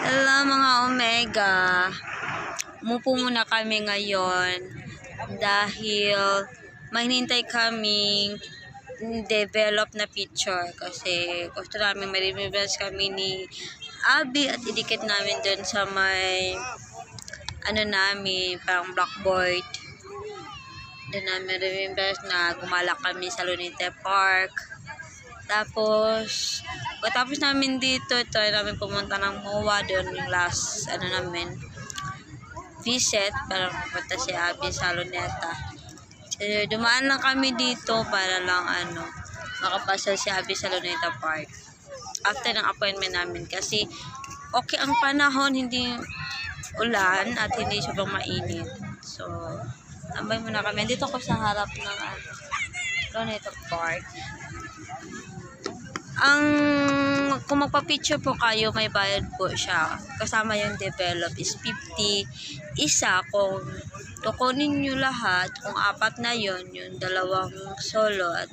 Hello mga Omega. Umupo muna kami ngayon dahil mahinintay kaming develop na picture kasi gusto namin ma-reverse kami ni Abby at idikit namin dun sa may namin, parang blackboard. Doon namin reverse na gumala kami sa Lunite Park. Tapos namin dito, try namin pumunta ng MOA doon yung last, visit para pupunta si Abby sa Luneta. So, dumaan lang kami dito para lang, makapasal si Abby sa Luneta Park. After ng appointment namin kasi okay ang panahon, hindi ulan at hindi sobrang mainit. So, tambay muna kami. Dito ko sa harap ng Luneta Park. Kung magpa-picture po kayo, may bayad po siya. Kasama yung develop is 50. Isa, kung tukunin nyo lahat, kung apat na yon yung dalawang solo. At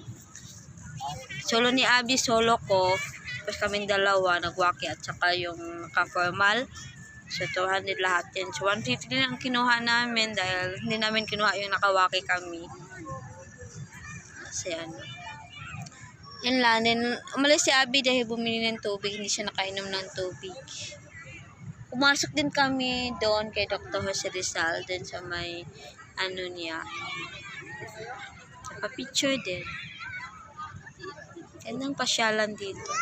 solo ni Abby, solo ko. Tapos kaming dalawa, nagwaki at saka yung ka-formal. So, 200 lahat yun. So, 150 din ang kinuha namin dahil hindi namin kinuha yung nakawaki kami. Kasi yan lang. Then, umalis si Abby dahil bumili ng tubig. Hindi siya nakainom ng tubig. Pumasok din kami doon kay Dr. Jose Rizal. Din sa may, niya. Napa-picture din. Yan ang pasyalan dito.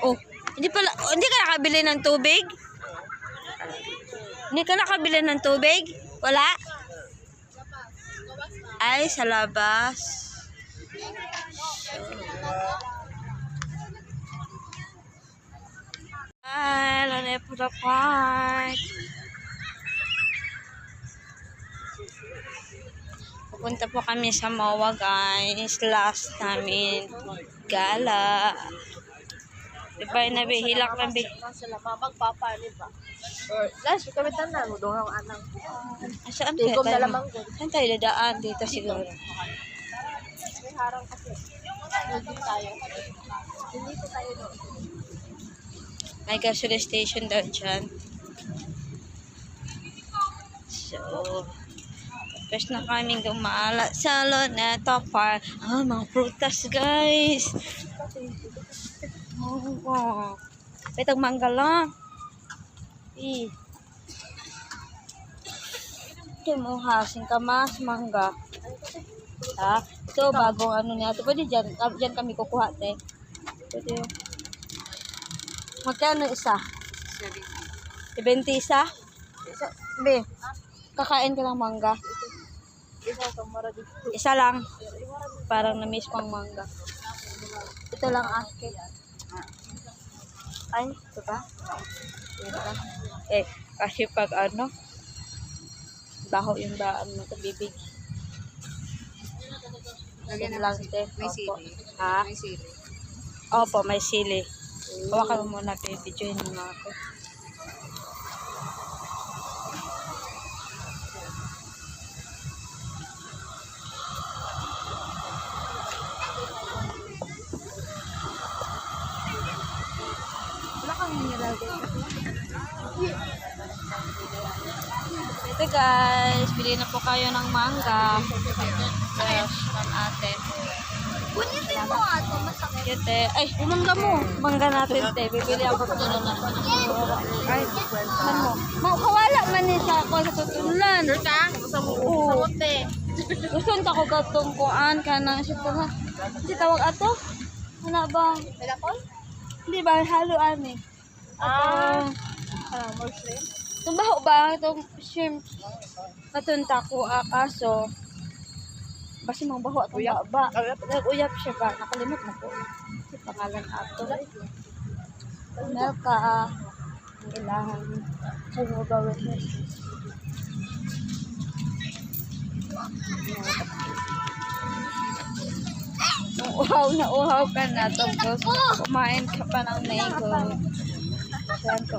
Oh, hindi ka nakabili ng tubig? Hindi ka nakabili ng tubig? Wala? Ay, sa labas. Ay, Luneta Park. Pupunta po kami sa MOA, guys. Last namin gala. Diba, nabihilak na sila magpapalit ba? Last, kami tanan mo doon ang anang. Saan Tigom na lamang doon. Saan tayo dadaan? Dito siguro. May harang kasi. Hindi tayo. Hindi po tayo doon. May gasoline station daw dyan. So, tapos na kaming gumala sa Luneta Park. Mga prutas, guys. Oh, itong mangga lang. Ito mo hasing ka mas mangga. Ha? Ito bagong niya. Ito pwede dyan kami kukuha, te. Pwede. Magkano isa? 20 isa? Be, kakain ka ng mangga. Isa lang. Parang na-miss ko ang mangga. Ito lang akin. Ay, ito ba? Kasi pag baho yung daan mo sa bibig. Yan lang, te. May sili. Ha? May sili. Opo, may sili. Hawakan mo muna, videoin mo nga ako. Wala kang nilagay. Ito guys, bili na po kayo ng mangga. Fresh ng ate. Bunitin mo ato, masakit. Ito, ay, mangga mo. Mangga natin, te. Bibili ako ito na. Ay, saan mo? Kawala man ni sa ako sa tutulan. Sure ka? Samot eh. Gusto ka ko gatong kuan ka na siya po ha. Kasi tawag ato. Ano ba? Pilakol? Hindi ba? Halo ani. More shrimp? Itong baho ba? Itong shrimp. Katunta ko kaso. Basi mga baho at uyap ba? Nag-uyap siya ba? Nakalimot na ko. Kasi pangalan ato. Melka kailangan sa mga bawat na. Uhaw ka na. Tapos kumain ka pa ng mango. Yan ko.